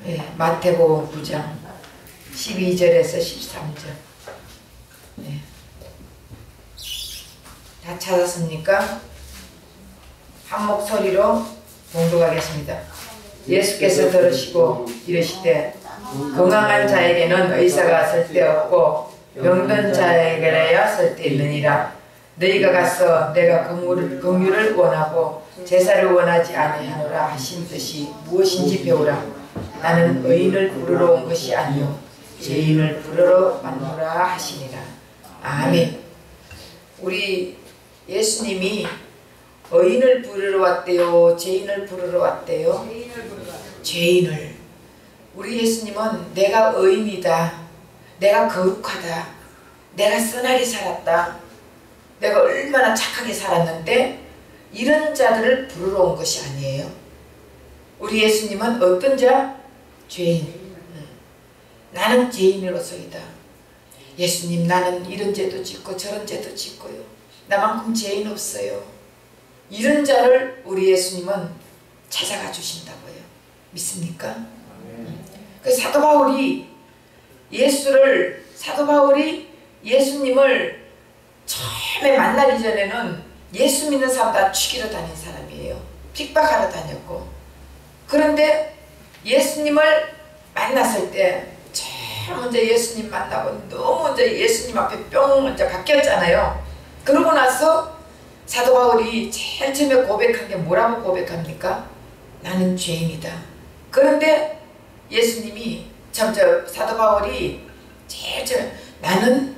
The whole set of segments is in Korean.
예, 마태복음 9장 12절에서 13절. 예. 다 찾았습니까? 한 목소리로 봉독하겠습니다. 예수께서 들으시고 이르시되 건강한 자에게는 의사가 쓸데없고 병든 자에게라야 쓸데있느니라. 너희가 가서 내가 긍휼을 원하고 제사를 원하지 아니하노라 하신 듯이 무엇인지 배우라. 나는 의인을 부르러 온 것이 아니요 죄인을 부르러 왔노라 하시니라. 아멘. 우리 예수님이 의인을 부르러 왔대요, 죄인을 부르러 왔대요? 죄인을. 우리 예수님은 내가 의인이다, 내가 거룩하다, 내가 선하게 살았다, 내가 얼마나 착하게 살았는데 이런 자들을 부르러 온 것이 아니에요. 우리 예수님은 어떤 자? 죄인. 나는 죄인으로서이다. 예수님, 나는 이런 죄도 짓고 저런 죄도 짓고요, 나만큼 죄인 없어요. 이런 자를 우리 예수님은 찾아가 주신다고요. 믿습니까? 그 사도 바울이 예수님을 처음에 만나기 전에는 예수 믿는 사람 다 죽이러 다닌 사람이에요. 핍박하러 다녔고. 그런데 예수님을 만났을 때 처음 먼저 예수님 만나고 너무 먼저 예수님 앞에 뿅 먼저 바뀌었잖아요. 그러고 나서 사도 바울이 제일 처음에 고백한 게 뭐라고 고백합니까? 나는 죄인이다. 그런데 예수님이 사도 바울이 제일 처음에 나는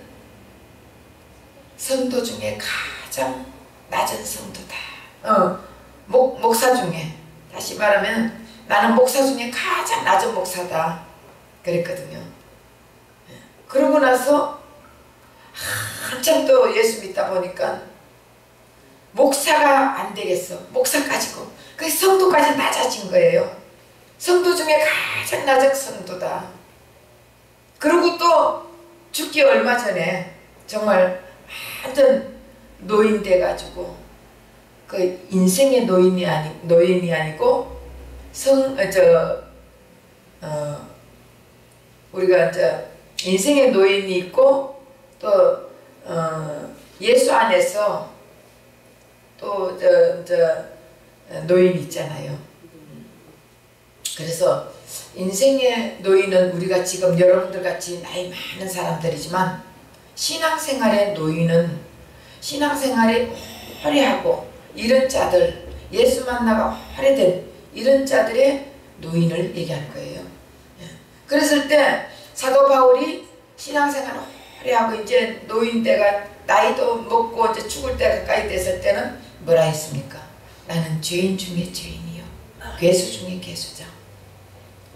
성도 중에 가장 낮은 성도다. 목사 중에, 다시 말하면 나는 목사 중에 가장 낮은 목사다 그랬거든요. 그러고 나서 한참 또 예수 믿다 보니까 목사가 안 되겠어, 목사까지고 그래서 성도까지 낮아진 거예요. 성도 중에 가장 낮은 성도다. 그리고 또 죽기 얼마 전에 정말 완전 노인 돼가지고, 그 인생의 노인이 아니고 우리가 인생의 노인이 있고 또 예수 안에서 또 노인이 있잖아요. 그래서 인생의 노인은 우리가 지금 여러분들 같이 나이 많은 사람들이지만, 신앙생활의 노인은 신앙생활이 오래하고 이런 자들, 예수 만나가 오래된 이런 자들의 노인을 얘기하는 거예요. 그랬을 때 사도 바울이 신앙생활을 오래하고 이제 노인 때가 나이도 먹고 이제 죽을 때 가까이 됐을 때는 뭐라 했습니까? 나는 죄인 중에 죄인이요, 괴수 중에 괴수자.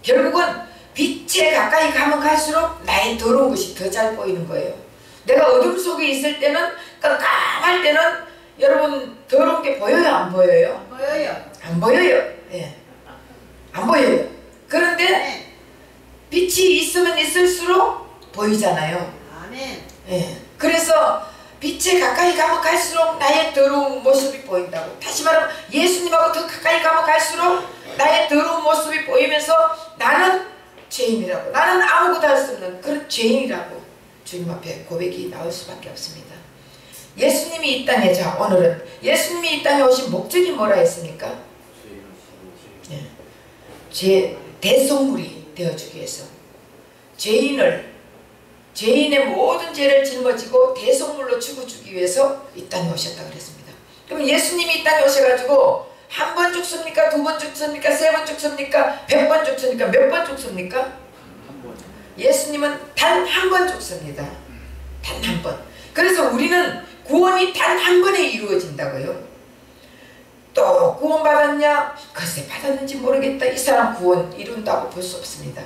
결국은 빛에 가까이 가면 갈수록 나의 더러운 것이 더 잘 보이는 거예요. 내가 어둠 속에 있을 때는, 깜깜할 때는 여러분 더러운 게 보여요, 안 보여요? 안 보여요. 안 보여요. 예. 안 보여요. 그런데 빛이 있으면 있을수록 보이잖아요. 아멘. 예. 그래서 빛에 가까이 가면 갈수록 나의 더러운 모습이 보인다고. 다시 말하면 예수님하고 더 가까이 가면 갈수록 나의 더러운 모습이 보이면서 나는 죄인이라고, 나는 아무것도 할 수 없는 그런 죄인이라고 주님 앞에 고백이 나올 수밖에 없습니다. 예수님이 이 땅에, 자 오늘은 예수님이 이 땅에 오신 목적이 뭐라 했습니까? 예. 대속물이 되어주기 위해서, 죄인의 모든 죄를 짊어지고 대속물로 죽어주기 위해서 이 땅에 오셨다 그랬습니다. 그럼 예수님이 이 땅에 오셔가지고 한 번 죽습니까? 두 번 죽습니까? 세 번 죽습니까? 100번 죽습니까? 몇 번 죽습니까? 예수님은 단 한 번 죽습니다. 단 한 번. 그래서 우리는 구원이 단 한 번에 이루어진다고요. 또 구원 받았냐? 글쎄 받았는지 모르겠다. 이 사람 구원 이룬다고 볼 수 없습니다.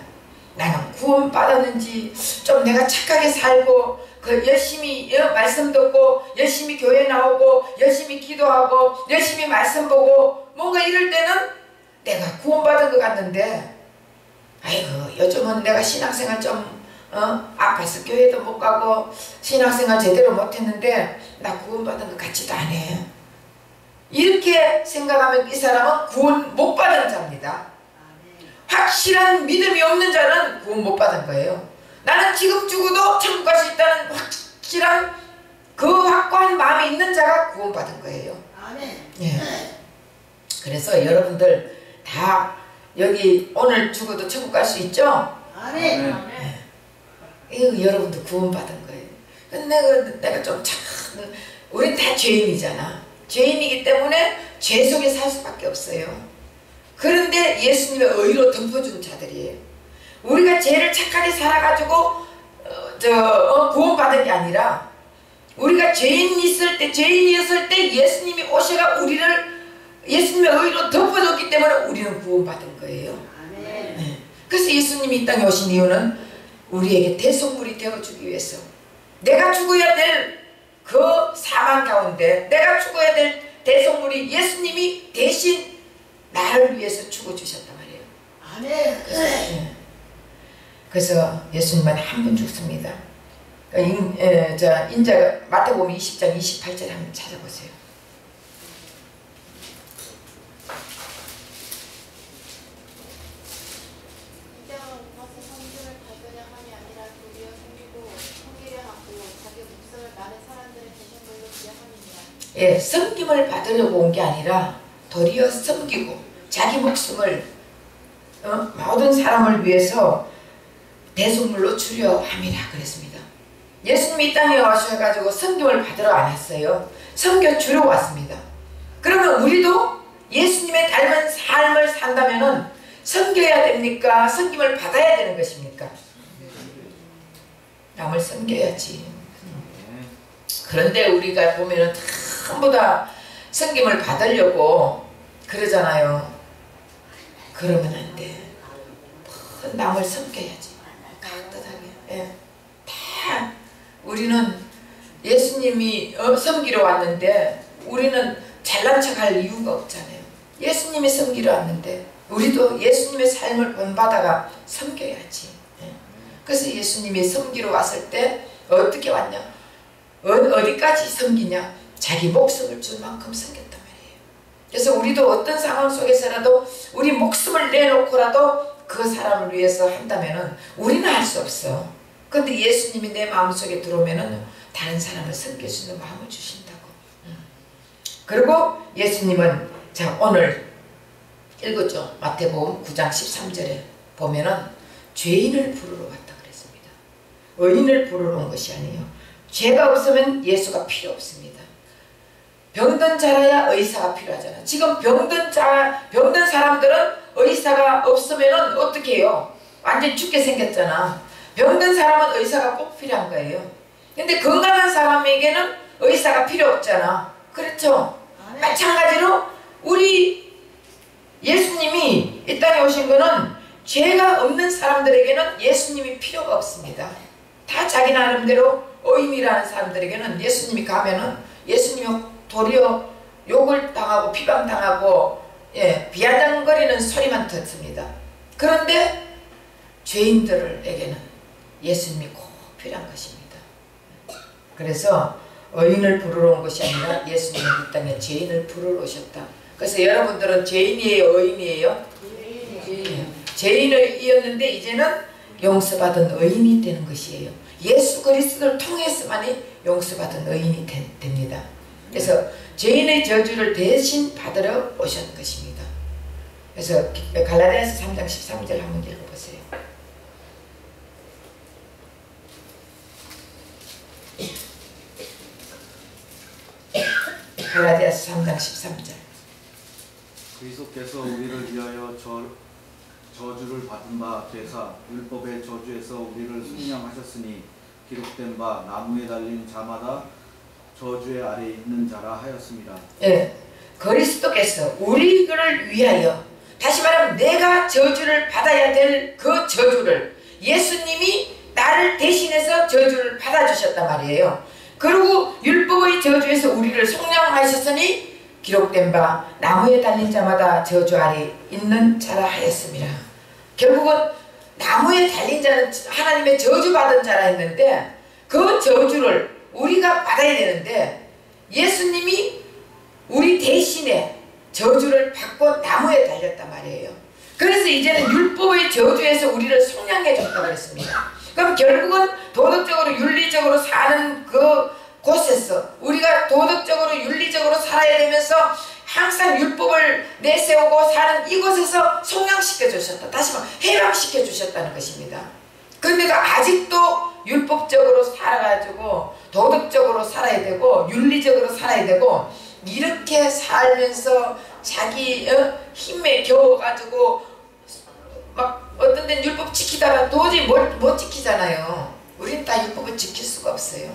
나는 구원 받았는지, 좀 내가 착하게 살고 열심히 말씀 듣고 열심히 교회 나오고 열심히 기도하고 열심히 말씀 보고 뭔가 이럴 때는 내가 구원 받은 것 같는데, 아이고 요즘은 내가 신앙생활 좀 아파서 교회도 못 가고 신앙생활 제대로 못했는데 나 구원받은 것 같지도 않아요. 이렇게 생각하면 이 사람은 구원 못 받은 자입니다. 확실한 믿음이 없는 자는 구원 못 받은 거예요. 나는 지금 죽어도 천국 갈 수 있다는 확실한 그 확고한 마음이 있는 자가 구원 받은 거예요. 아멘. 예. 그래서 여러분들 다 여기 오늘 죽어도 천국 갈 수 있죠? 아멘. 예. 이거 여러분도 구원 받은 거예요. 근데 내가 좀 참, 우린 다 죄인이잖아. 죄인이기 때문에 죄 속에 살 수밖에 없어요. 그런데 예수님의 의로 덮어준 자들이에요. 우리가 죄를 착하게 살아가지고 구원받은 게 아니라 우리가 죄인이었을 때 예수님이 오셔가 우리를 예수님의 의로 덮어줬기 때문에 우리는 구원받은 거예요. 아멘. 네. 그래서 예수님이 이 땅에 오신 이유는 우리에게 대속물이 되어주기 위해서, 내가 죽어야 될 그 사망 가운데 내가 죽어야 될 대속물이 예수님이 대신 나를 위해서 죽어주셨단 말이에요. 아멘. 그래서 예수님은 한 분 죽습니다. 인자가 마태복음 20장 28절 한번 찾아보세요. 인자가 오셔서 성주를 받으려 함이 아니라 도리어 섬기고 섬기려 하고 자기 목숨을 많은 사람들의 대신물로 기여함이니라. 예, 섬김을 받으려고 온 게 아니라 도리어 섬기고 자기 목숨을 모든 사람을 위해서 대속물로 주려 함이라 그랬습니다. 예수님이 이 땅에 와셔가지고 섬김을 받으러 안 왔어요. 섬겨주러 왔습니다. 그러면 우리도 예수님의 닮은 삶을 산다면은 섬겨야 됩니까? 섬김을 받아야 되는 것입니까? 남을 섬겨야지. 그런데 우리가 보면은 전부 다 섬김을 받으려고 그러잖아요. 그러면 안 돼. 남을 섬겨야지. 따뜻하게. 예. 다 우리는 예수님이 섬기러 왔는데 우리는 잘난 척할 이유가 없잖아요. 예수님이 섬기러 왔는데 우리도 예수님의 삶을 본받아가 섬겨야지. 예. 그래서 예수님이 섬기러 왔을 때 어떻게 왔냐? 어디까지 섬기냐? 자기 목숨을 줄 만큼 섬겼단 말이에요. 그래서 우리도 어떤 상황 속에서라도 우리 목숨을 내놓고라도 그 사람을 위해서 한다면은 우리는 할 수 없어. 근데 예수님이 내 마음속에 들어오면은 다른 사람을 섬길 수 있는 마음을 주신다고. 그리고 예수님은 자 오늘 읽었죠. 마태복음 9장 13절에 보면은 죄인을 부르러 왔다 그랬습니다. 의인을 부르러 온 것이 아니에요. 죄가 없으면 예수가 필요 없습니다. 병든 자라야 의사가 필요하잖아. 지금 병든 사람들은 의사가 없으면 어떻게 해요? 완전 죽게 생겼잖아. 병든 사람은 의사가 꼭 필요한 거예요. 근데 건강한 사람에게는 의사가 필요 없잖아. 그렇죠? 마찬가지로 우리 예수님이 이 땅에 오신 거는 죄가 없는 사람들에게는 예수님이 필요가 없습니다. 다 자기 나름대로 의인이라는 사람들에게는 예수님이 가면은 예수님이 도리어 욕을 당하고 비방당하고 비아냥거리는 소리만 듣습니다. 그런데 죄인들에게는 예수님이 꼭 필요한 것입니다. 그래서 의인을 부르러 온 것이 아니라 예수님은 이 땅에 죄인을 부르러 오셨다. 그래서 여러분들은 죄인이에요? 의인이에요? 죄인이에요. 죄인이었는데 이제는 용서받은 의인이 되는 것이에요. 예수 그리스도를 통해서만이 용서받은 의인이 됩니다. 그래서 죄인의 저주를 대신 받으러 오신 것입니다. 그래서 갈라디아서 3장 13절 한번 읽어보세요. 갈라디아서 3장 13절. 그리스도께서 우리를 위하여 저주를 받은 바 되사 율법의 저주에서 우리를 속량하셨으니 기록된 바 나무에 달린 자마다 저주의 아래 있는 자라 하였습니다. 예, 그리스도께서 우리를 위하여, 다시 말하면 내가 저주를 받아야 될 그 저주를 예수님이 나를 대신해서 저주를 받아주셨단 말이에요. 그리고 율법의 저주에서 우리를 속량하셨으니 기록된 바 나무에 달린 자마다 저주 아래 있는 자라 하였습니다. 결국은 나무에 달린 자는 하나님의 저주받은 자라 했는데 그 저주를 우리가 받아야 되는데 예수님이 우리 대신에 저주를 받고 나무에 달렸단 말이에요. 그래서 이제는 율법의 저주에서 우리를 속량해 줬다고 그랬습니다. 그럼 결국은 도덕적으로 윤리적으로 사는 그 곳에서 우리가 도덕적으로 윤리적으로 살아야 되면서 항상 율법을 내세우고 사는 이곳에서 속량시켜 주셨다. 다시 말해 해방시켜 주셨다는 것입니다. 그런데도 아직도 율법적으로 살아가지고 도덕적으로 살아야 되고 윤리적으로 살아야 되고 이렇게 살면서 자기 힘에 겨워가지고 막 어떤 데는 율법 지키다가 도저히 못 지키잖아요. 우린 다 율법을 지킬 수가 없어요.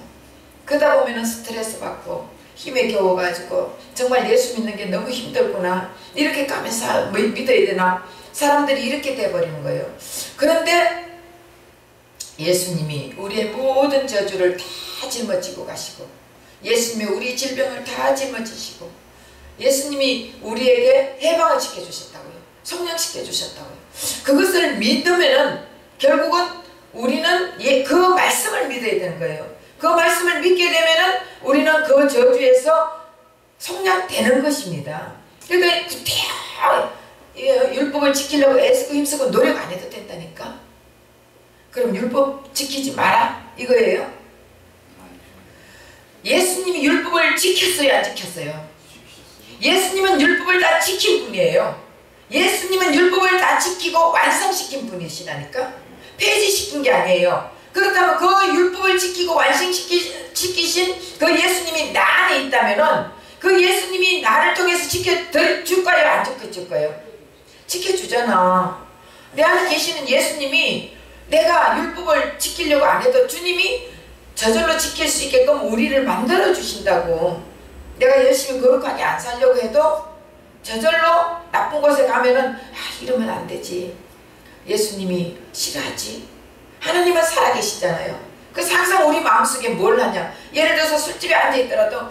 그러다 보면은 스트레스 받고 힘에 겨워가지고 정말 예수 믿는 게 너무 힘들구나 이렇게 가면서 믿어야 되나 사람들이 이렇게 돼버리는 거예요. 그런데 예수님이 우리의 모든 저주를 다 짊어지고 가시고 예수님이 우리 질병을 다 짊어지시고 예수님이 우리에게 해방을 시켜주셨다고요. 성령시켜 주셨다고요. 그것을 믿으면은 결국은 우리는 그 말씀을 믿어야 되는 거예요. 그 말씀을 믿게 되면은 우리는 그 저주에서 성량되는 것입니다. 그러니까 율법을 지키려고 애쓰고 힘쓰고 노력 안 해도 된다니까. 그럼 율법 지키지 마라 이거예요. 예수님이 율법을 지켰어요 안 지켰어요? 예수님은 율법을 다 지킨 분이에요. 예수님은 율법을 다 지키고 완성시킨 분이시라니까. 폐지시킨 게 아니에요. 그렇다면 그 율법을 지키고 완성시키신 그 예수님이 나 안에 있다면은 그 예수님이 나를 통해서 지켜줄까요 안 지켜줄까요? 지켜주잖아. 내 안에 계시는 예수님이 내가 율법을 지키려고 안 해도 주님이 저절로 지킬 수 있게끔 우리를 만들어 주신다고. 내가 열심히 거룩하게 안 살려고 해도 저절로 나쁜 곳에 가면은 이러면 안 되지. 예수님이 싫어하지. 하나님은 살아계시잖아요. 그래서 항상 우리 마음속에 뭘 하냐. 예를 들어서 술집에 앉아있더라도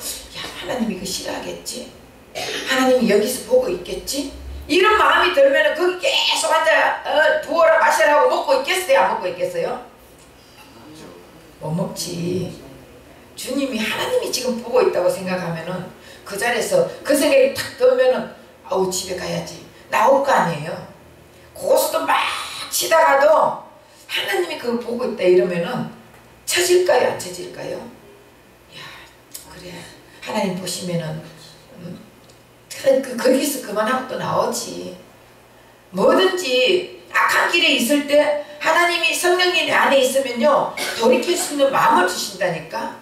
하나님이 이거 싫어하겠지. 하나님이 여기서 보고 있겠지. 이런 마음이 들면은 거기 계속 앉아 부어라 마시라 하고 먹고 있겠어요 안 먹고 있겠어요? 못 먹지. 주님이 하나님이 지금 보고 있다고 생각하면은 그 자리에서 그 생각이 탁 들면은 아우 집에 가야지 나올 거 아니에요. 고수도 막 치다가도 하나님이 그거 보고 있다 이러면은 처질까요 안 처질까요? 야 그래 하나님 보시면은 거기서 그만하고 또 나오지. 뭐든지 악한 길에 있을 때 하나님이 성령님 내 안에 있으면요 돌이킬 수 있는 마음을 주신다니까.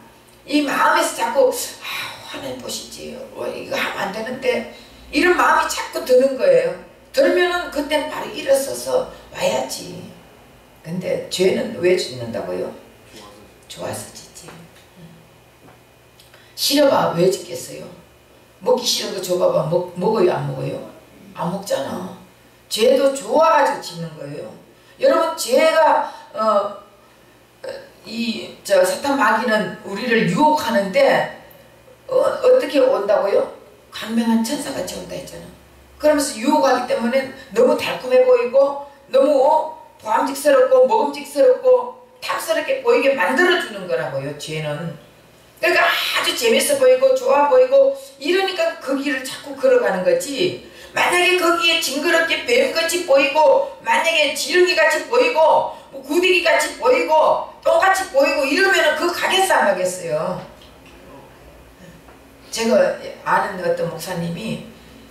이 마음에서 자꾸 하나님 보시지 이거 하면 안 되는데 이런 마음이 자꾸 드는 거예요. 들면은 그때는 바로 일어서서 와야지. 근데 죄는 왜 짓는다고요? 좋아서 짓지. 싫어봐 왜 짓겠어요? 먹기 싫은 거 줘봐봐 먹어요 안 먹어요? 안 먹잖아. 죄도 좋아가지고 짓는 거예요. 여러분 죄가 사탄 마귀는 우리를 유혹하는데 어떻게 온다고요? 강명한 천사같이 온다 했잖아. 그러면서 유혹하기 때문에 너무 달콤해 보이고 너무 보암직스럽고 먹음직스럽고 탐스럽게 보이게 만들어주는 거라고요. 죄는. 그러니까 아주 재밌어 보이고 좋아 보이고 이러니까 그 길을 자꾸 걸어가는 거지. 만약에 거기에 징그럽게 뱀같이 보이고 만약에 지렁이같이 보이고 구데기같이 보이고 똥같이 보이고 이러면은 그거 가겠어 안 가겠어요? 제가 아는 어떤 목사님이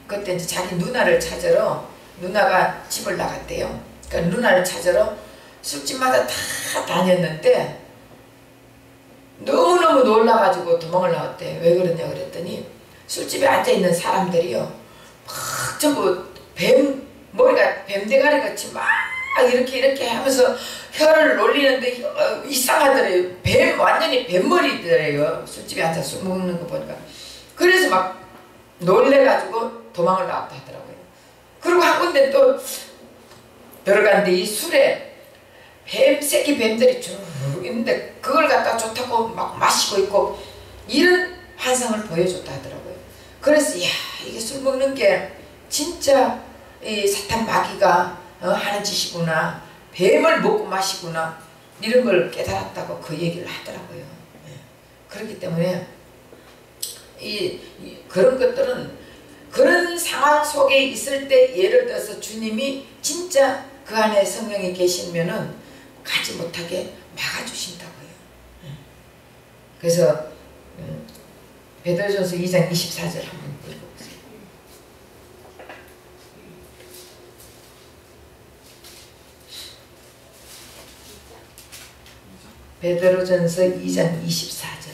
그때 이제 자기 누나를 찾으러 누나가 집을 나갔대요. 그러니까 누나를 찾으러 술집마다 다 다녔는데 너무너무 놀라가지고 도망을 나왔대. 왜 그러냐 그랬더니 술집에 앉아있는 사람들이요 막 전부 머리가 뱀대가리같이 막 이렇게 하면서 혀를 놀리는데 이상하더래요. 완전히 뱀머리더래요. 술집에 앉아서 술 먹는 거 보니까. 그래서 막 놀래가지고 도망을 나왔다 하더라고요. 그리고 한 군데 또 들어갔는데 이 술에 새끼 뱀들이 쭉 있는데 그걸 갖다 좋다고 막 마시고 있고 이런 환상을 보여줬다 하더라고요. 그래서 이게 술 먹는 게 진짜 이 사탄 마귀가 하는 짓이구나. 뱀을 먹고 마시구나. 이런 걸 깨달았다고 그 얘기를 하더라고요. 그렇기 때문에 그런 것들은 그런 상황 속에 있을 때 예를 들어서 주님이 진짜 그 안에 성령이 계시면은 가지 못하게 막아주신다고요. 그래서 베드로전서 2장 24절 한번 읽어보세요. 베드로전서 2장 24절.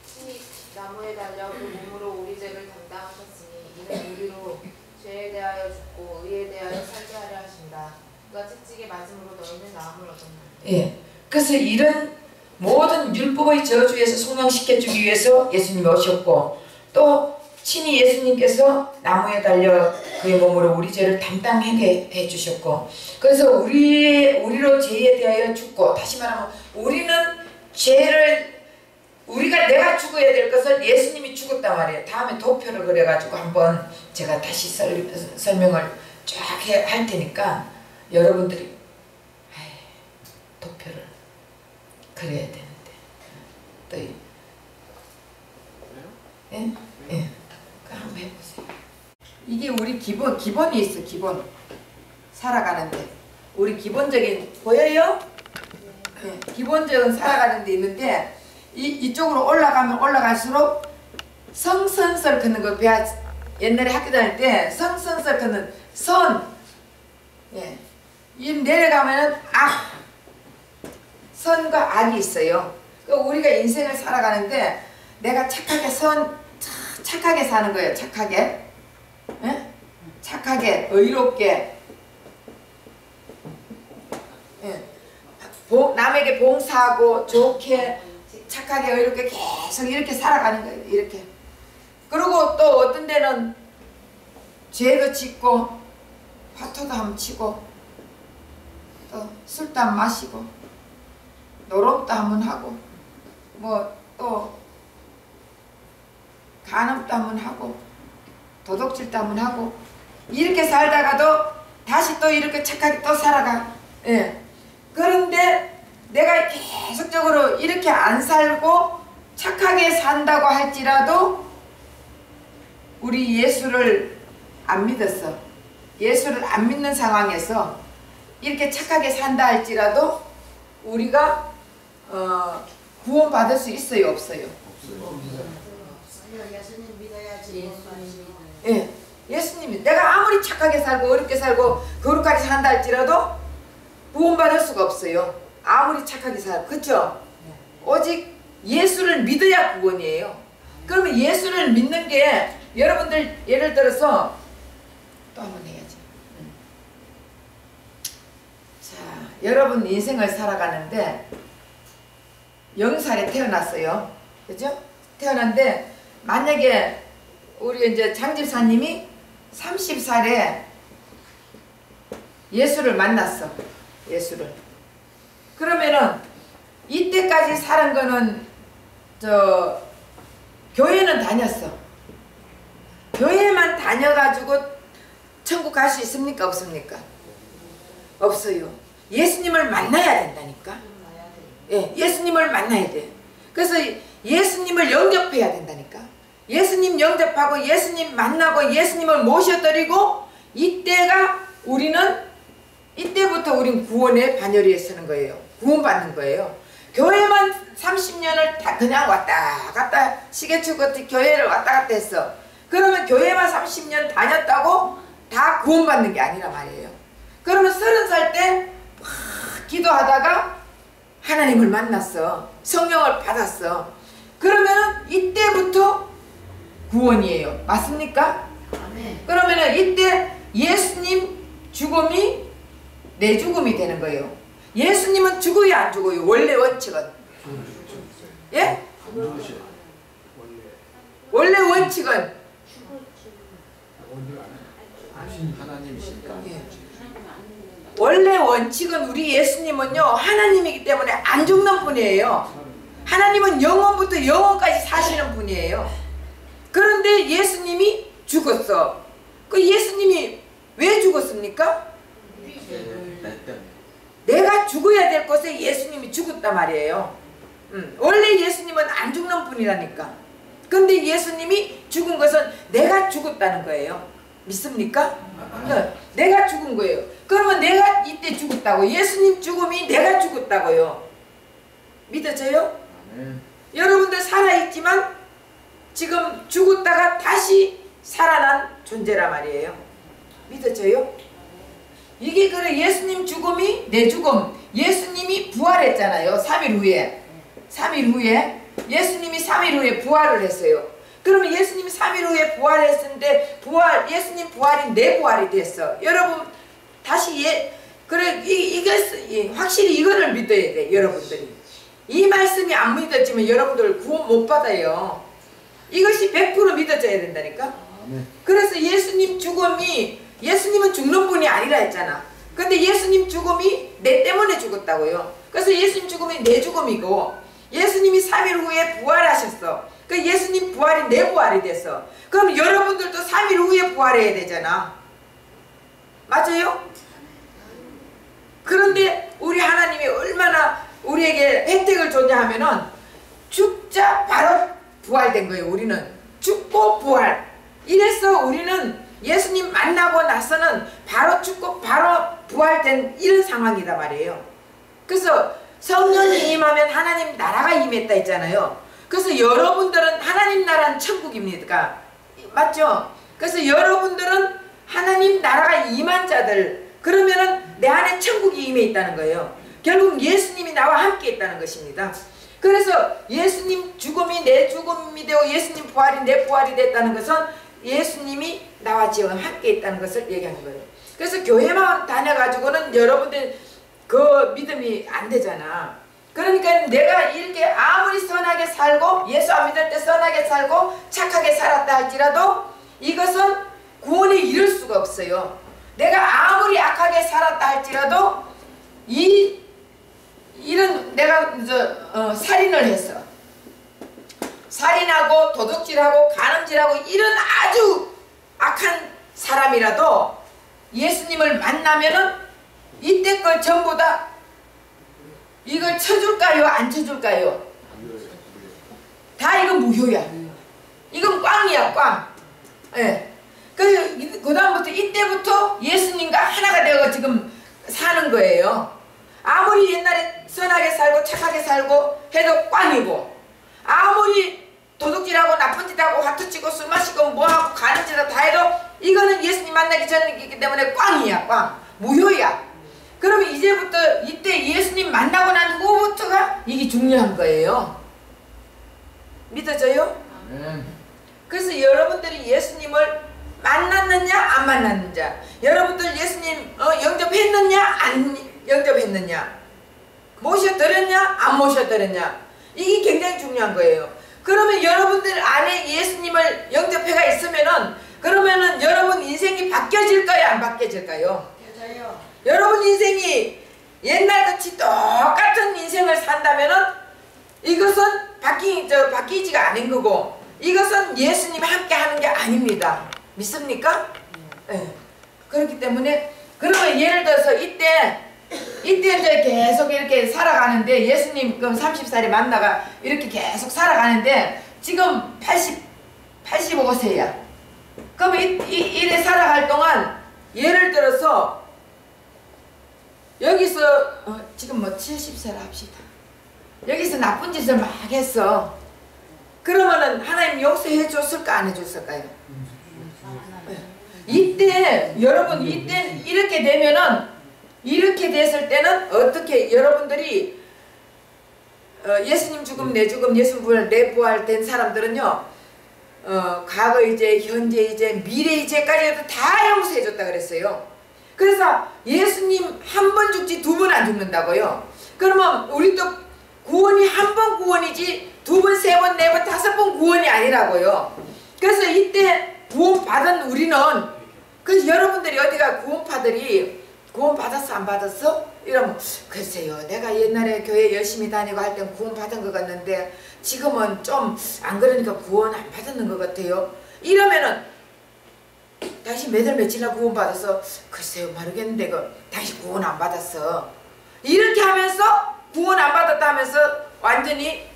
친히 나무에 달려 그 몸으로 우리 죄를 담당하셨으니 이는 우리로 죄에 대하여 죽고 의에 대하여 살게 하려 하신다. 그가 채찍에 맞음으로 너희는 나음을 얻었느니라. 예. 그래서 이런 모든 율법의 저주에서 속량시켜주기 위해서 예수님이 오셨고, 또 친히 예수님께서 나무에 달려 그의 몸으로 우리 죄를 담당하게 해주셨고, 그래서 우리로 죄에 대하여 죽고, 다시 말하면 우리는 내가 죽어야 될 것을 예수님이 죽었단 말이에요. 다음에 도표를 그려가지고 한번 제가 다시 설명을 쫙 할 테니까 여러분들이 도표를 그래야 되는데 또 예? 예. 그 한번 해보세요. 이게 우리 기본이 있어. 기본 살아가는데 우리 기본적인 보여요? 예. 기본적인 살아가는 데 있는데 이쪽으로 올라가면 올라갈수록 성선설 긋는 거 옛날에 학교 다닐 때 성선설 긋는 선, 예. 이 내려가면은 선과 악이 있어요. 우리가 인생을 살아가는데 내가 착하게 사는 거예요. 착하게, 예? 착하게, 의롭게, 예. 남에게 봉사하고 좋게, 착하게, 의롭게 계속 이렇게 살아가는 거예요. 이렇게. 그리고 또 어떤 데는 죄도 짓고 화투도 한번 치고 또 술도 한번 마시고 노름도 한번 하고 뭐 또 간음도 한번 하고 도둑질도 한번 하고 이렇게 살다가도 다시 또 이렇게 착하게 또 살아가. 예. 그런데 내가 계속적으로 이렇게 안 살고 착하게 산다고 할지라도 우리 예수를 안 믿었어. 예수를 안 믿는 상황에서 이렇게 착하게 산다 할지라도 우리가 구원받을 수 있어요? 없어요? 예수님 믿어야지. 예, 예수님이 내가 아무리 착하게 살고 어렵게 살고 거룩하게 산다 할지라도 구원받을 수가 없어요. 아무리 착하게 살고. 그렇죠? 오직 예수를 믿어야 구원이에요. 그러면 예수를 믿는 게 여러분들 예를 들어서 또 한번 해야지. 자, 여러분 인생을 살아가는데 0살에 태어났어요. 그죠? 태어났는데 만약에 우리 이제 장집사님이 30살에 예수를 만났어. 예수를. 그러면은 이때까지 살은 거는 교회는 다녔어. 교회만 다녀가지고 천국 갈 수 있습니까? 없습니까? 없어요. 예수님을 만나야 된다니까. 예, 예수님을 만나야 돼. 그래서 예수님을 영접해야 된다니까. 예수님 영접하고 예수님 만나고 예수님을 모셔드리고 이때부터 우린 구원의 반열에 서는 거예요. 구원받는 거예요. 교회만 30년을 다 그냥 왔다 갔다 시계추 같은 교회를 왔다 갔다 했어. 그러면 교회만 30년 다녔다고 다 구원받는 게 아니란 말이에요. 그러면 30살 때 기도하다가 하나님을 만났어. 성령을 받았어. 그러면 이때부터 구원이에요. 맞습니까? 그러면 이때 예수님 죽음이 내 죽음이 되는 거예요. 예수님은 죽어요 안 죽어요? 원래 원칙은? 예? 원래 원칙은? 하나님이시니까. 예. 원래 원칙은 우리 예수님은요 하나님이기 때문에 안 죽는 분이에요. 하나님은 영원부터 영원까지 사시는 분이에요. 그런데 예수님이 죽었어. 그 예수님이 왜 죽었습니까? 내가 죽어야 될 것에 예수님이 죽었단 말이에요. 원래 예수님은 안 죽는 분이라니까. 근데 예수님이 죽은 것은 내가 죽었다는 거예요. 믿습니까? 내가 죽은 거예요. 그러면 내가 이때 죽었다고. 예수님 죽음이 내가 죽었다고요. 믿어져요? 여러분들 살아있지만 지금 죽었다가 다시 살아난 존재란 말이에요. 믿어져요? 이게 그래. 예수님 죽음이 내 죽음. 예수님이 부활했잖아요. 3일 후에. 3일 후에 예수님이 3일 후에 부활을 했어요. 그러면 예수님이 3일 후에 부활했는데 예수님 부활이 내 부활이 됐어. 여러분 다시 그래 확실히 이거를 믿어야 돼. 여러분들이 이 말씀이 안 믿어지면 여러분들 구원 못 받아요. 이것이 100% 믿어져야 된다니까. 그래서 예수님은 죽는 분이 아니라 했잖아. 근데 예수님 죽음이 내 때문에 죽었다고요. 그래서 예수님 죽음이 내 죽음이고 예수님이 3일 후에 부활하셨어. 그 예수님 부활이 내 부활이 됐어. 그럼 여러분들도 3일 후에 부활해야 되잖아. 맞아요? 그런데 우리 하나님이 얼마나 우리에게 혜택을 줬냐 하면은 죽자 바로 부활된 거예요. 우리는 죽고 부활. 이래서 우리는 예수님 만나고 나서는 바로 죽고 바로 부활된 이런 상황이다 말이에요. 그래서 성령이 임하면 하나님 나라가 임했다 했잖아요. 그래서 여러분들은 하나님 나라는 천국입니까? 맞죠? 그래서 여러분들은 하나님 나라가 임한 자들, 그러면은 내 안에 천국이 임해 있다는 거예요. 결국 예수님이 나와 함께 있다는 것입니다. 그래서 예수님 죽음이 내 죽음이 되고 예수님 부활이 내 부활이 됐다는 것은 예수님이 나와 지금 함께 있다는 것을 얘기하는 거예요. 그래서 교회만 다녀가지고는 여러분들 그 믿음이 안 되잖아. 그러니까 내가 이렇게 아무리 선하게 살고 예수 안 믿을 때 선하게 살고 착하게 살았다 할지라도 이것은 구원에 이를 수가 없어요. 내가 아무리 악하게 살았다 할지라도 이런 내가 살인을 했어. 살인하고 도둑질하고 간음질하고 이런 아주 악한 사람이라도 예수님을 만나면은 이때 걸 전부 다 이걸 쳐줄까요? 안 쳐줄까요? 다 이건 무효야. 이건 꽝이야, 꽝. 예. 그 다음부터 이때부터 예수님과 하나가 되어 지금 사는 거예요. 아무리 옛날에 선하게 살고 착하게 살고 해도 꽝이고, 아무리 도둑질하고 나쁜 짓하고 화투치고 술 마시고 뭐하고 가는짓하고 다 해도 이거는 예수님 만나기 전이기 때문에 꽝이야, 꽝. 무효야. 그러면 이제부터 이때 예수님 만나고 난 후부터가 이게 중요한 거예요. 믿어져요? 그래서 여러분들이 예수님을 만났느냐 안 만났느냐, 여러분들 예수님 영접했느냐 안 영접했느냐, 모셔드렸냐 안 모셔드렸냐, 이게 굉장히 중요한 거예요. 그러면 여러분들 안에 예수님을 영접해가 있으면은 그러면은 여러분 인생이 바뀌어질까요 안 바뀌어질까요? 맞아요. 여러분 인생이 옛날같이 똑같은 인생을 산다면은 이것은 바뀌지가 않은 거고, 이것은 예수님이 함께 하는 게 아닙니다. 믿습니까? 네. 그렇기 때문에 그러면 예를 들어서 이때 이제 계속 이렇게 살아가는데 예수님 그럼 30살에 만나가 이렇게 계속 살아가는데 지금 85세야. 그러면 이래 살아갈 동안 예를 들어서 여기서 지금 뭐 70세라 합시다. 여기서 나쁜 짓을 막 했어. 그러면은 하나님 용서해 줬을까 안 해줬을까요? 이때 여러분 이때 이렇게 되면은 이렇게 됐을 때는 어떻게 여러분들이 예수님 죽음 내 죽음 예수님 부활 내 부활 된 사람들은요 과거 이제 현재 이제 미래 이제까지도 다 용서해 줬다 그랬어요. 그래서 예수님 한 번 죽지 두 번 안 죽는다고요. 그러면 우리도 구원이 한 번 구원이지 두 번, 세 번, 네 번, 다섯 번 구원이 아니라고요. 그래서 이때 구원 받은 우리는 그래서 여러분들이 어디가 구원파들이 구원 받았어 안 받았어? 이러면 글쎄요 내가 옛날에 교회 열심히 다니고 할 땐 구원 받은 것 같는데 지금은 좀 안 그러니까 구원 안 받았는 것 같아요. 이러면은 당신 몇 월 며칠 날 구원 받았어? 글쎄요 모르겠는데 당신 구원 안 받았어. 이렇게 하면서 구원 안 받았다 하면서 완전히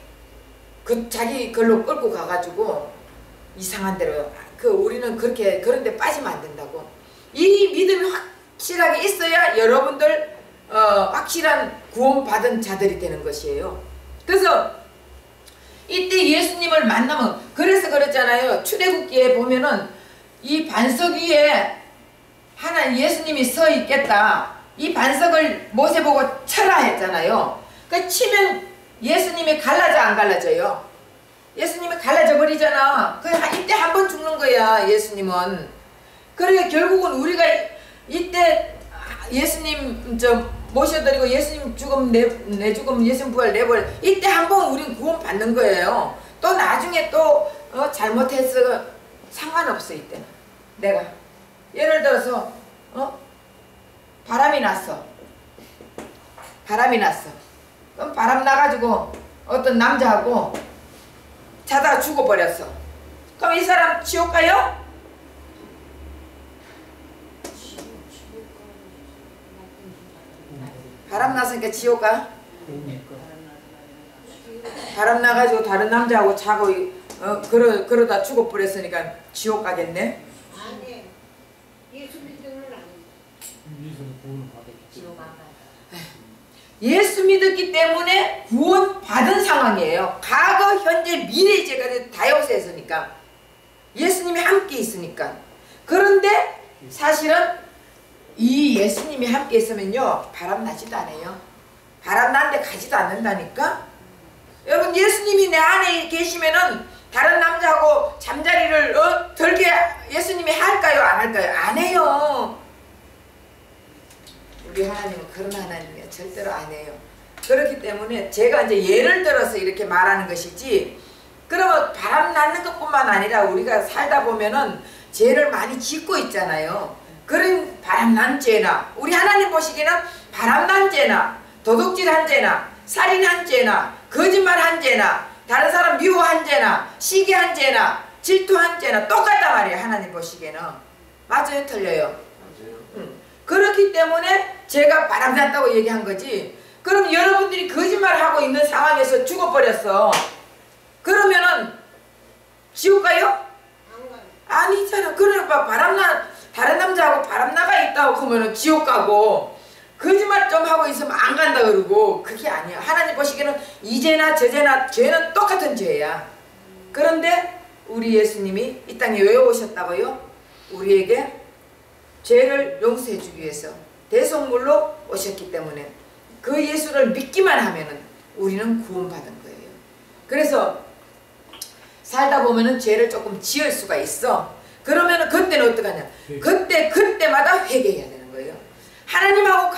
그 자기 걸로 끌고 가가지고 이상한 대로 우리는 그렇게 그런데 빠지면 안 된다고. 이 믿음이 확실하게 있어야 여러분들 확실한 구원받은 자들이 되는 것이에요. 그래서 이때 예수님을 만나면 그래서 그랬잖아요. 출애굽기에 보면은 이 반석 위에 하나 예수님이 서 있겠다. 이 반석을 모세 보고 쳐라 했잖아요. 그 치면 예수님이 갈라져 안 갈라져요? 예수님이 갈라져 버리잖아. 이때 한 번 죽는 거야 예수님은. 그러니까 결국은 우리가 이때 예수님 모셔드리고 예수님 죽음 내 죽음 예수님 부활 내버려 이때 한 번 우린 구원 받는 거예요. 또 나중에 또 잘못해서 상관없어. 이때는 내가 예를 들어서 바람이 났어. 그럼 바람 나가지고 어떤 남자하고 자다가 죽어버렸어. 그럼 이 사람 지옥 가요? 바람 났으니까 지옥 가? 바람 나가지고 다른 남자하고 자고 그러다 죽어버렸으니까 지옥 가겠네? 아니, 예수 믿으면 지옥 안 가요. 예수 믿었기 때문에 구원 받은 상황이에요. 과거, 현재, 미래 제가 다 역사했으니까 예수님이 함께 있으니까. 그런데 사실은 이 예수님이 함께 있으면요 바람 나지도 않아요. 바람 나는데 가지도 않는다니까. 여러분 예수님이 내 안에 계시면은 다른 남자하고 잠자리를 들게 예수님이 할까요 안 할까요? 안 해요. 우리 하나님은 그런 하나님이에요. 절대로 안 해요. 그렇기 때문에 제가 이제 예를 들어서 이렇게 말하는 것이지, 그러면 바람 나는 것뿐만 아니라 우리가 살다 보면은 죄를 많이 짓고 있잖아요. 그런 바람난 죄나, 우리 하나님 보시기에는 바람난 죄나 도둑질한 죄나 살인한 죄나 거짓말한 죄나 다른 사람 미워한 죄나 시기한 죄나 질투한 죄나 똑같단 말이에요. 하나님 보시기에는. 맞아요? 틀려요? 그렇기 때문에 제가 바람났다고 얘기한 거지. 그럼 여러분들이 거짓말하고 있는 상황에서 죽어버렸어. 그러면은 지옥 가요? 아니잖아. 그러니까 다른 남자하고 바람나가 있다고 그러면은 지옥 가고, 거짓말 좀 하고 있으면 안 간다 그러고, 그게 아니야. 하나님 보시기에는 이 죄나 저 죄나 죄는 똑같은 죄야. 그런데 우리 예수님이 이 땅에 왜 오셨다고요? 우리에게 죄를 용서해 주기 위해서 대속물로 오셨기 때문에 그 예수를 믿기만 하면은 우리는 구원받은 거예요. 그래서 살다 보면은 죄를 조금 지을 수가 있어. 그러면은 그때는 어떡하냐? 그때마다 회개해야 되는 거예요. 하나님하고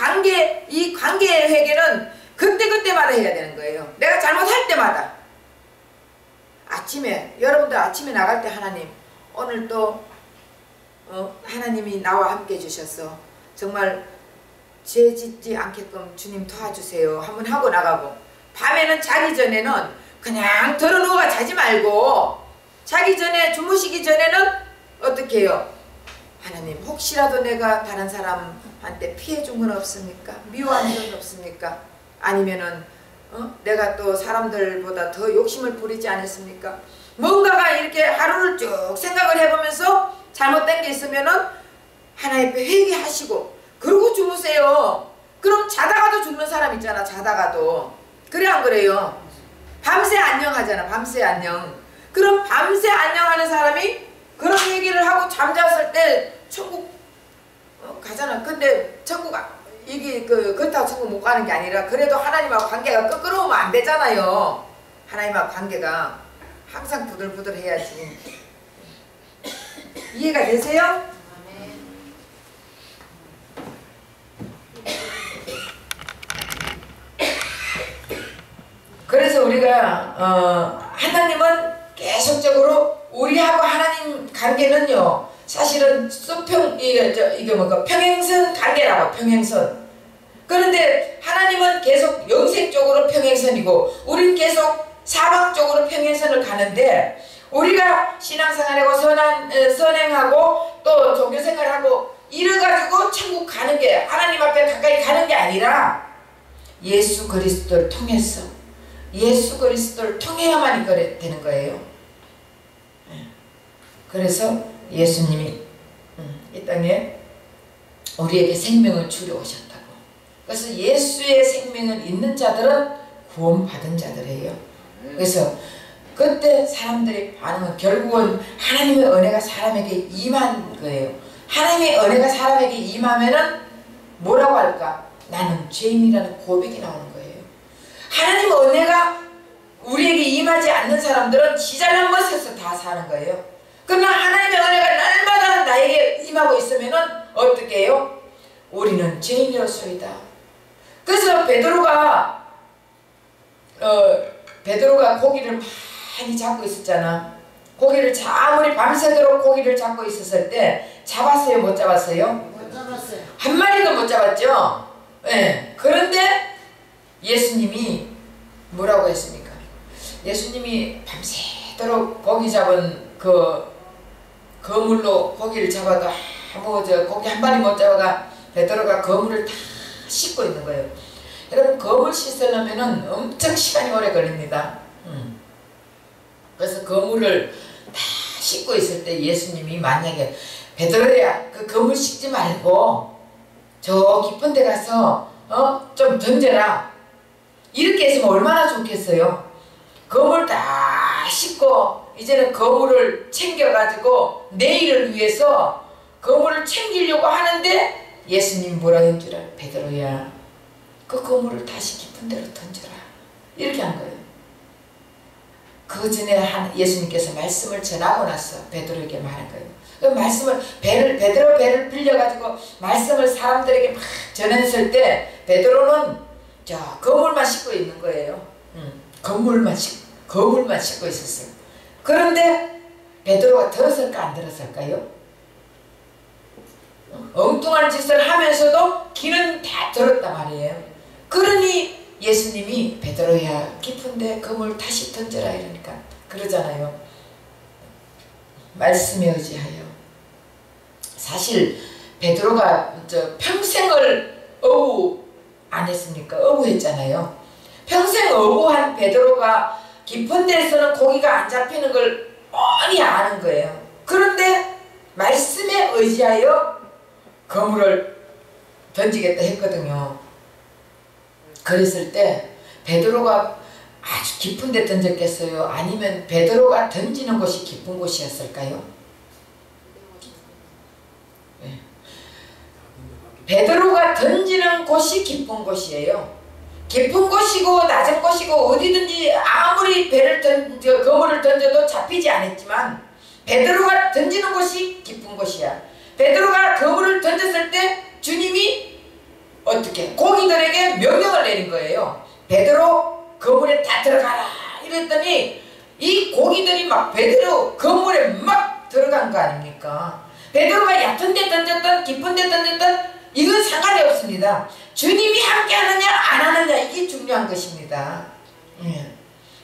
이 관계의 회개는 그때마다 해야 되는 거예요. 내가 잘못할 때마다. 아침에, 여러분들 아침에 나갈 때 하나님, 오늘 또 하나님이 나와 함께 해주셨어. 정말 죄 짓지 않게끔 주님 도와주세요. 한번 하고 나가고, 밤에는 자기 전에는 그냥 들어누워 자지 말고, 자기 전에 주무시기 전에는 어떻게 해요? 하나님, 혹시라도 내가 다른 사람한테 피해 준 건 없습니까? 미워한 건 없습니까? 아니면은 내가 또 사람들보다 더 욕심을 부리지 않았습니까? 뭔가가 이렇게 하루를 쭉 생각을 해보면서 잘못된 게 있으면은 하나님 앞에 회개하시고 그러고 주무세요. 그럼 자다가도 죽는 사람 있잖아. 자다가도. 그래 안 그래요? 밤새 안녕하잖아. 밤새 안녕. 그럼 밤새 안녕하는 사람이 그런 얘기를 하고 잠잤을 때 천국 가잖아. 근데 천국 이게 그렇다고 천국 못 가는 게 아니라 그래도 하나님하고 관계가 끄끄러우면 안 되잖아요. 하나님하고 관계가 항상 부들부들 해야지. 이해가 되세요? 그래서 우리가 하나님은 계속적으로 우리하고 하나님 관계는요, 사실은 평행선 관계라고. 평행선. 그런데 하나님은 계속 영생적으로 평행선이고 우린 계속 사방적으로 평행선을 가는데, 우리가 신앙생활하고 선행하고 또 종교생활하고 이래가지고 천국 가는 게, 하나님 앞에 가까이 가는 게 아니라 예수 그리스도를 통해서 예수 그리스도를 통해야만 되는 거예요. 그래서 예수님이 이 땅에 우리에게 생명을 주려 오셨다고. 그래서 예수의 생명을 있는 자들은 구원받은 자들이에요. 그래서 그때 사람들이 반응은 결국은 하나님의 은혜가 사람에게 임한 거예요. 하나님의 은혜가 사람에게 임하면은 뭐라고 할까? 나는 죄인이라는 고백이 나오는 거예요. 하나님의 은혜가 우리에게 임하지 않는 사람들은 지잘난 멋에서 다 사는 거예요. 그러나 하나님의 은혜가 날마다 나에게 임하고 있으면은 어떻게 해요? 우리는 죄인이로소이다. 그래서 베드로가 고기를 많이 잡고 있었잖아. 고기를 아무리 밤새도록 고기를 잡고 있었을 때 잡았어요? 못 잡았어요? 못 잡았어요. 한 마리도 못 잡았죠? 네. 그런데 예수님이 뭐라고 했습니까? 예수님이 밤새도록 고기 잡은 그 그물로 고기를 잡아도 고기 한 마리 못 잡아가 베드로가 그물을 다 씻고 있는 거예요. 여러분 그물 씻으려면은 엄청 시간이 오래 걸립니다. 그래서 그물을 다 씻고 있을 때 예수님이 만약에 베드로야 그 그물 씻지 말고 저 깊은 데 가서 좀 던져라 이렇게 했으면 얼마나 좋겠어요. 그물 다 씻고 이제는 그물을 챙겨가지고 내일을 위해서 그물을 챙기려고 하는데 예수님 뭐라 한 줄 알아? 베드로야 그 그물을 다시 깊은 데로 던져라 이렇게 한 거예요. 그 전에 예수님께서 말씀을 전하고 나서 베드로에게 말한 거예요. 그 말씀을 베드로 배를 빌려가지고 말씀을 사람들에게 막 전했을 때 베드로는 자 그물만 씻고 있는 거예요. 그물만 씻고 있었어요. 그런데 베드로가 들었을까 안 들었을까요? 엉뚱한 짓을 하면서도 귀는 다 들었단 말이에요. 그러니 예수님이 베드로야 깊은데 그물 다시 던져라 이러니까 그러잖아요. 말씀에 의지하여. 사실 베드로가 평생을 어부 안 했습니까? 어부했잖아요. 평생 어부한 베드로가 깊은 데서는 고기가 안 잡히는 걸 뻔히 아는 거예요. 그런데 말씀에 의지하여 그물을 던지겠다 했거든요. 그랬을 때 베드로가 아주 깊은 데 던졌겠어요? 아니면 베드로가 던지는 곳이 깊은 곳이었을까요? 네. 베드로가 던지는 곳이 깊은 곳이에요. 깊은 곳이고 낮은 곳이고 어디든지 아무리 그물을 던져도 잡히지 않았지만 베드로가 던지는 곳이 깊은 곳이야. 베드로가 그물을 던졌을 때 주님이 어떻게 고기들에게 명령을 내린 거예요. 베드로 그물에 다 들어가라 이랬더니 이 고기들이 막 베드로 그물에 막 들어간 거 아닙니까? 베드로가 얕은 데 던졌던 깊은 데 던졌던 이건 상관이 없습니다. 주님이 함께 하느냐 안 하느냐 이게 중요한 것입니다.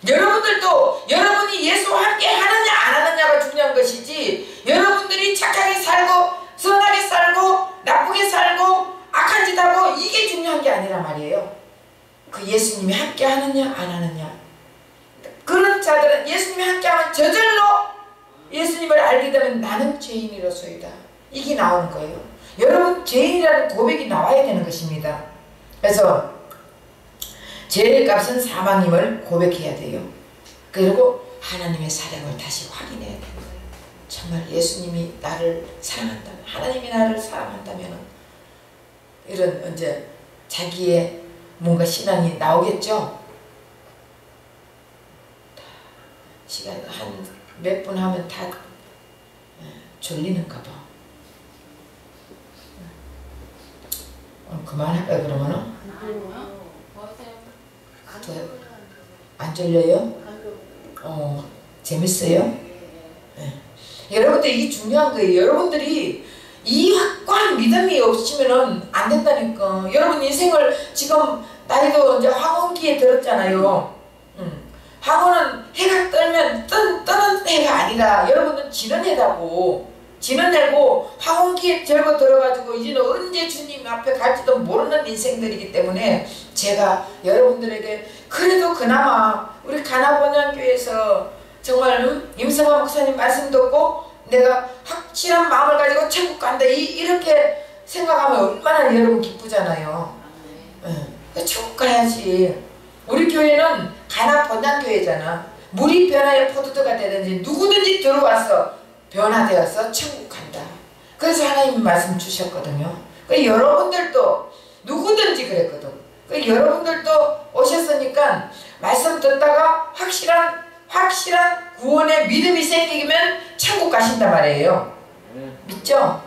여러분들도 여러분이 예수와 함께 하느냐 안 하느냐가 중요한 것이지 여러분들이 착하게 살고 선하게 살고 나쁘게 살고 악한 짓 하고 이게 중요한 게 아니란 말이에요. 그 예수님이 함께 하느냐 안 하느냐. 그런 자들은 예수님이 함께 하면 저절로 예수님을 알게 되면 나는 죄인이로소이다 이게 나오는 거예요. 여러분 죄인이라는 고백이 나와야 되는 것입니다. 그래서 죄의 값은 사망임을 고백해야 돼요. 그리고 하나님의 사랑을 다시 확인해야 되는 거예요. 정말 예수님이 나를 사랑한다면 하나님이 나를 사랑한다면 이런 이제 자기의 뭔가 신앙이 나오겠죠. 시간 한 몇 분 하면 다 졸리는가 봐. 그만할까 그러면은? 안 졸려요? 재밌어요? 네. 여러분들 이게 중요한 거예요. 여러분들이 이 확고한 믿음이 없으면은 안 된다니까. 여러분 인생을 지금 나이도 이제 황혼기에 들었잖아요. 황혼은 해가 떨면 뜨는 해가 아니라 여러분은 지는 해다고. 지는 해고 황혼기에 절고 들어가지고 이제는 언제 주님 앞에 갈지도 모르는 인생들이기 때문에 제가 여러분들에게 그래도 그나마 우리 가나본향교회에서 정말 임성환 목사님 말씀 듣고 내가 확실한 마음을 가지고 천국 간다 이렇게 생각하면 얼마나 여러분 기쁘잖아요. 천국 가야지. 우리 교회는 가나본향교회잖아. 물이 변하여 포도주가 되든지 누구든지 들어와서 변화되어서 천국 간다. 그래서 하나님 말씀 주셨거든요. 여러분들도 누구든지 그랬거든. 여러분들도 오셨으니까 말씀 듣다가 확실한 구원의 믿음이 생기면 천국 가신단 말이에요. 믿죠?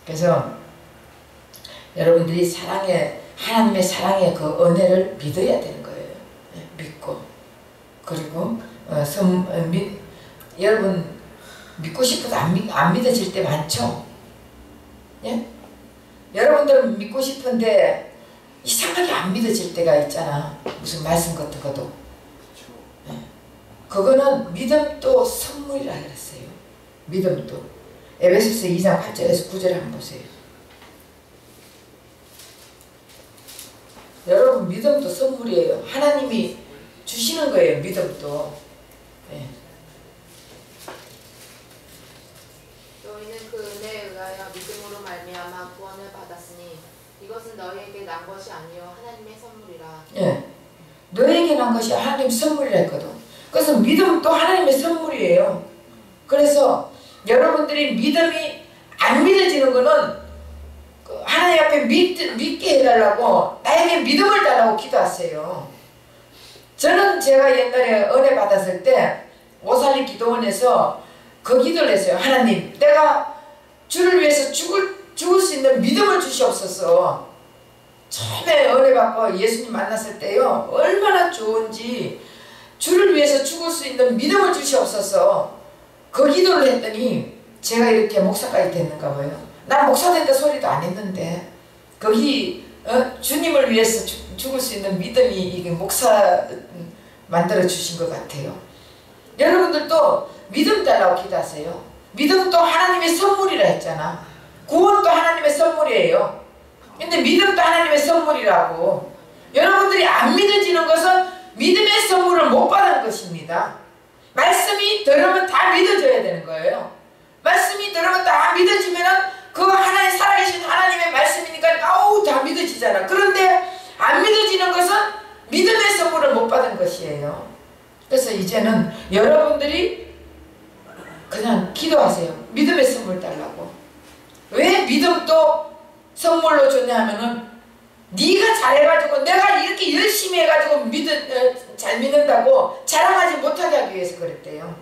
그래서 여러분들이 하나님의 사랑의 그 은혜를 믿어야 되는 거예요. 믿고 그리고 여러분 믿고 싶어도 안 믿어질 때 많죠? 예? 여러분들은 믿고 싶은데 이상하게 안 믿어질 때가 있잖아. 무슨 말씀 같은 것도. 예. 그거는 믿음도 선물이라 그랬어요. 믿음도. 에베소서 2장 8절에서 9절 한번 보세요. 여러분 믿음도 선물이에요. 하나님이 주시는 거예요. 믿음도. 예. 너희는 그 은혜에 의하여 믿음으로 말미암아 구원을 받았으니 이것은 너희에게 난 것이 아니요 하나님의 선물이라. 예. 너에게 난 것이 하나님의 선물이라 했거든. 그래서 믿음도 하나님의 선물이에요. 그래서 여러분들이 믿음이 안 믿어지는 거는 하나님 앞에 믿게 해달라고 나에게 믿음을 달라고 기도하세요. 저는 제가 옛날에 은혜 받았을 때 오살리 기도원에서 그 기도를 했어요. 하나님 내가 주를 위해서 죽을 수 있는 믿음을 주시옵소서. 처음에 은혜 받고 예수님 만났을 때요 얼마나 좋은지 주를 위해서 죽을 수 있는 믿음을 주시옵소서. 그 기도를 했더니 제가 이렇게 목사까지 됐는가 봐요. 난 목사 된다 소리도 안 했는데 거기 주님을 위해서 죽을 수 있는 믿음이 이게 목사 만들어 주신 것 같아요. 여러분들도 믿음 달라고 기도하세요. 믿음도 하나님의 선물이라 했잖아. 구원도 하나님의 선물이에요. 근데 믿음도 하나님의 선물이라고. 여러분들이 안 믿어지는 것은 믿음의 선물을 못 받은 것입니다. 말씀이 들으면 다 믿어져야 되는 거예요. 말씀이 들으면 다 믿어지면은 그 하나님 살아계신 하나님의 말씀이니까 다 믿어지잖아. 그런데 안 믿어지는 것은 믿음의 선물을 못 받은 것이에요. 그래서 이제는 여러분들이 그냥 기도하세요. 믿음의 선물 달라고. 왜 믿음도 선물로 줬냐 하면은 네가 잘해가지고 내가 이렇게 열심히 해가지고 잘 믿는다고 자랑하지 못하게 하기 위해서 그랬대요.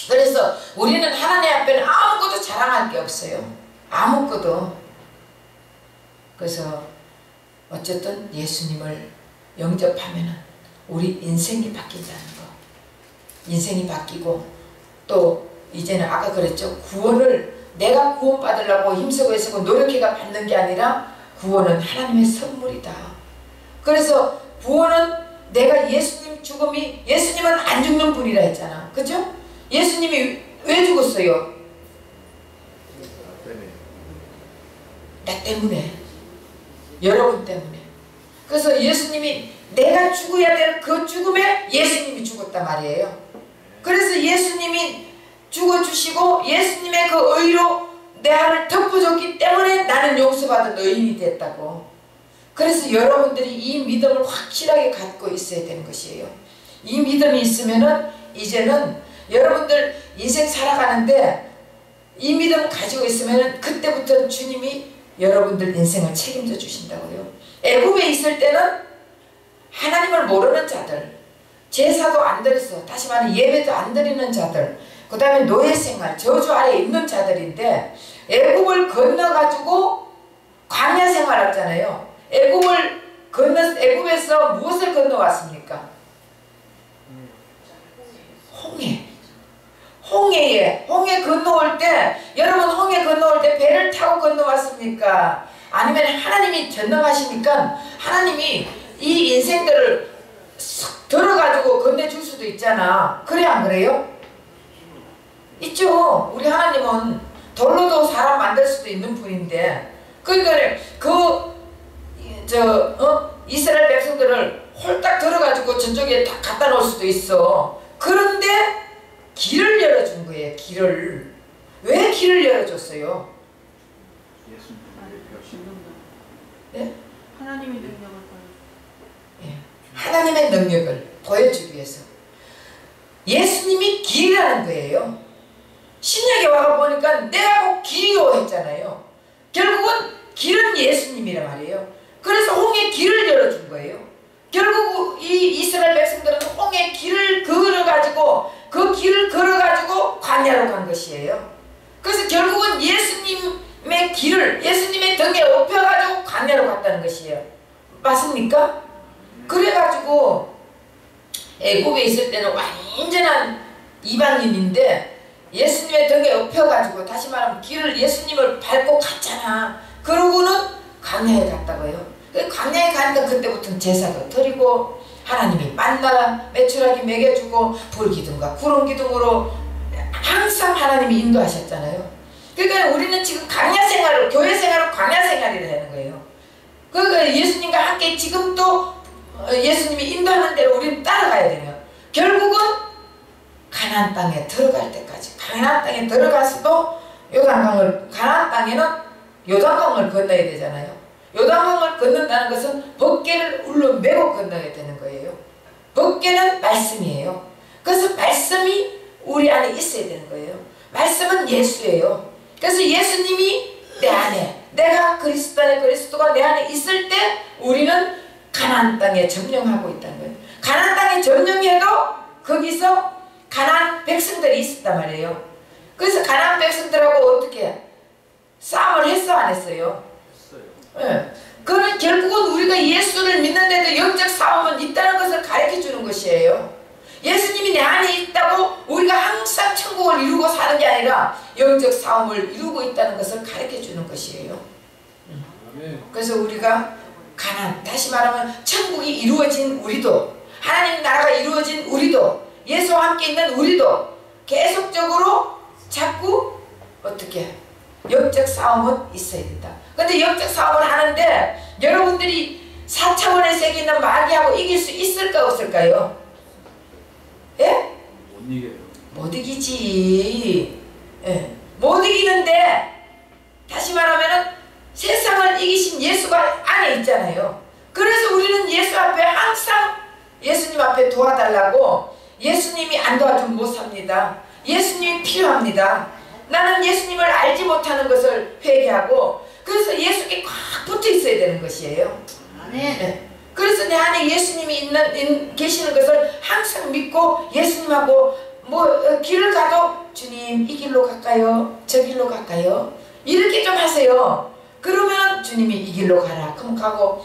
그래서 우리는 하나님 앞에는 아무것도 자랑할 게 없어요. 아무것도. 그래서 어쨌든 예수님을 영접하면은 우리 인생이 바뀐다는 거. 인생이 바뀌고 또 이제는 아까 그랬죠. 구원을 내가 구원받으려고 힘쓰고 애쓰고 노력해가 받는 게 아니라 구원은 하나님의 선물이다. 그래서 구원은 내가 예수님은 안 죽는 분이라 했잖아. 그죠? 예수님이 왜 죽었어요? 나 때문에. 여러분 때문에. 그래서 예수님이 내가 죽어야 될 그 죽음에 예수님이 죽었단 말이에요. 그래서 예수님이 죽어주시고 예수님의 그 의로 내 안을 덮어줬기 때문에 나는 용서받은 의인이 됐다고. 그래서 여러분들이 이 믿음을 확실하게 갖고 있어야 되는 것이에요. 이 믿음이 있으면은 이제는 여러분들 인생 살아가는데 이 믿음 가지고 있으면은 그때부터 주님이 여러분들 인생을 책임져 주신다고요. 애굽에 있을 때는 하나님을 모르는 자들, 제사도 안 드렸어. 다시 말해 예배도 안 드리는 자들, 그 다음에 노예생활, 저주 아래 있는 자들인데 애굽을 건너가지고 광야 생활했잖아요. 애굽에서 무엇을 건너왔습니까? 홍해 건너올 때, 여러분 홍해 건너올 때 배를 타고 건너왔습니까? 아니면 하나님이 전능하시니까 하나님이 이 인생들을 싹 들어가지고 건네줄 수도 있잖아. 그래 안 그래요? 있죠. 우리 하나님은 돌로도 사람 만들 수도 있는 분인데, 그러니까 이스라엘 백성들을 홀딱 들어가지고 저쪽에 다 갖다 놓을 수도 있어. 그런데 길을 열어준 거예요. 길을. 왜 길을 열어줬어요? 네? 하나님의 능력을 예. 하나님의 능력을 보여주기 위해서 예수님이 길이라는 거예요. 신약에 와서 보니까 내가 곧 길이요 했잖아요. 결국은 길은 예수님이란 말이에요. 그래서 홍해 길을 열어준 거예요. 결국 이 이스라엘 백성들은 홍해 길을 걸어가지고 그 길을 걸어가지고 광야로 간 것이에요. 그래서 결국은 예수님의 길을 예수님의 등에 업혀가지고 광야로 갔다는 것이에요. 맞습니까? 그래가지고 애국에 있을 때는 완전한 이방인인데 예수님의 등에 업혀가지고 다시 말하면 길을 예수님을 밟고 갔잖아. 그러고는 광야에 갔다고요. 광야에 가니까 그때부터는 제사도 드리고 하나님이 만나 메추라기 먹여주고 불기둥과 구름기둥으로 항상 하나님이 인도하셨잖아요. 그러니까 우리는 지금 광야 생활을 교회 생활을 광야 생활이라 하는 거예요. 그러니까 예수님과 함께 지금도 예수님이 인도하는 대로 우리는 따라가야 돼요. 결국은 가나안 땅에 들어갈 때까지 가나안 땅에 들어가서도 가나안 땅에는 요단강을 건너야 되잖아요. 요단강을 건넌다는 것은 법궤를 울려 메고 건너야 되는 거예요. 법궤는 말씀이에요. 그래서 말씀이 우리 안에 있어야 되는 거예요. 말씀은 예수예요. 그래서 예수님이 내 안에 내가 그리스도 안에 그리스도가 내 안에 있을 때 우리는 가나안 땅에 점령하고 있다는 거예요. 가나안 땅에 점령해도 거기서 가나안 백성들이 있었단 말이에요. 그래서 가나안 백성들하고 어떻게 싸움을 했어 안 했어요? 네. 그러면 결국은 우리가 예수를 믿는데도 영적 싸움은 있다는 것을 가르쳐 주는 것이에요. 예수님이 내 안에 있다고 우리가 항상 천국을 이루고 사는 게 아니라 영적 싸움을 이루고 있다는 것을 가르쳐 주는 것이에요. 그래서 우리가 가나안, 다시 말하면 천국이 이루어진 우리도 하나님 나라가 이루어진 우리도 예수와 함께 있는 우리도 계속적으로 자꾸 어떻게 영적 싸움은 있어야 된다. 근데 영적 싸움을 하는데 여러분들이 4차원의 세계에 있는 마귀하고 이길 수 있을까 없을까요? 예? 못 이겨요. 못 이기지. 예. 못 이기는데 다시 말하면은 세상을 이기신 예수가 안에 있잖아요. 그래서 우리는 예수 앞에 항상 예수님 앞에 도와달라고 예수님이 안 도와주면 못 삽니다. 예수님이 필요합니다. 나는 예수님을 알지 못하는 것을 회개하고 그래서 예수께 꽉 붙어 있어야 되는 것이에요. 네. 그래서 내 안에 예수님이 계시는 것을 항상 믿고 예수님하고 길을 가도 주님 이 길로 갈까요? 저 길로 갈까요? 이렇게 좀 하세요. 그러면 주님이 이 길로 가라. 그럼 가고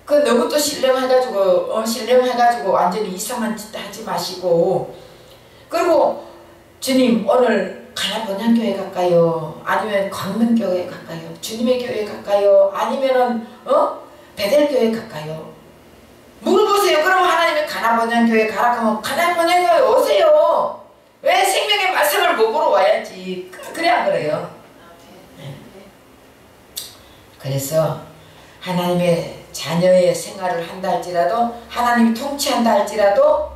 너무 또 신령해가지고 완전히 이상한 짓 하지 마시고 그리고 주님 오늘 가나 번향교회 갈까요? 아니면 광명교회 갈까요? 주님의 교회 갈까요? 아니면은 베델교회 갈까요? 물어보세요. 그럼 하나님이 가나 번향교회 가라 하면 가나 번향교회 오세요. 왜 생명의 말씀을 먹으러 와야지. 그래 안 그래요? 네. 그래서 하나님의 자녀의 생활을 한다 할지라도 하나님이 통치한다 할지라도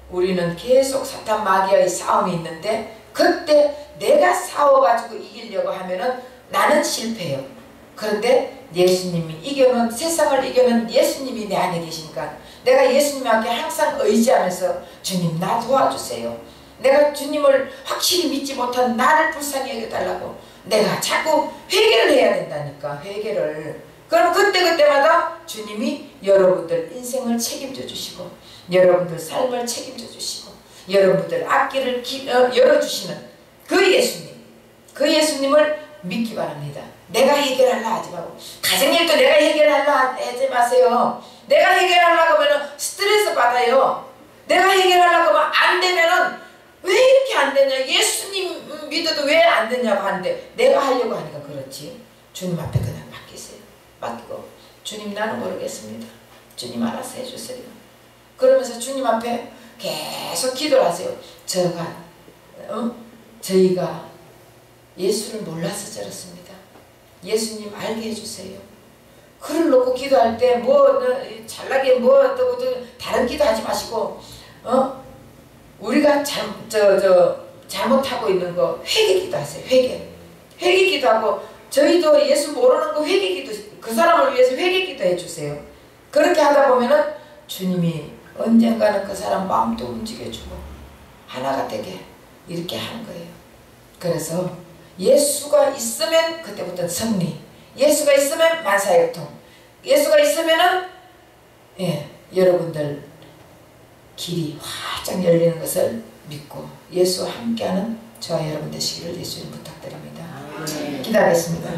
우리는 계속 사탄 마귀와의 싸움이 있는데 그때 내가 싸워가지고 이기려고 하면은 나는 실패해요. 그런데 예수님이 이겨는 세상을 이겨는 예수님이 내 안에 계시니까 내가 예수님에게 항상 의지하면서 주님 나 도와주세요. 내가 주님을 확실히 믿지 못한 나를 불쌍히 여겨달라고 내가 자꾸 회개를 해야 된다니까. 회개를. 그럼 그때마다 주님이 여러분들 인생을 책임져 주시고 여러분들 삶을 책임져 주시고 여러분들 앞길을 열어주시는 그 예수님을 믿기 바랍니다. 내가 해결하려 하지 말고 가정일도 내가 해결하려 하지 마세요. 내가 해결하려고 하면 스트레스 받아요. 내가 하려고 하면 안 되면은 왜 이렇게 안 되냐, 예수님 믿어도 왜 안 되냐고 하는데 내가 하려고 하니까 그렇지. 주님 앞에 그냥 맡기세요. 맡기고 주님 나는 모르겠습니다. 주님 알아서 해주세요. 그러면서 주님 앞에 계속 기도를 하세요. 저희가 예수를 몰라서 저렇습니다. 예수님 알게 해주세요. 글을 놓고 기도할 때 뭐 잘나게 뭐 어떠고 다른 기도하지 마시고 우리가 잘못하고 있는 거 회개 기도하세요. 회개 기도하고 저희도 예수 모르는 거 회개 기도 그 사람을 위해서 회개 기도해 주세요. 그렇게 하다 보면은 주님이 언젠가는 그 사람 마음도 움직여주고 하나가 되게 이렇게 하는 거예요. 그래서 예수가 있으면 그때부터 승리, 예수가 있으면 만사형통, 예수가 있으면은 여러분들 길이 활짝 열리는 것을 믿고 예수와 함께하는 저와 여러분 되시기를 예수님 부탁드립니다. 기도하겠습니다.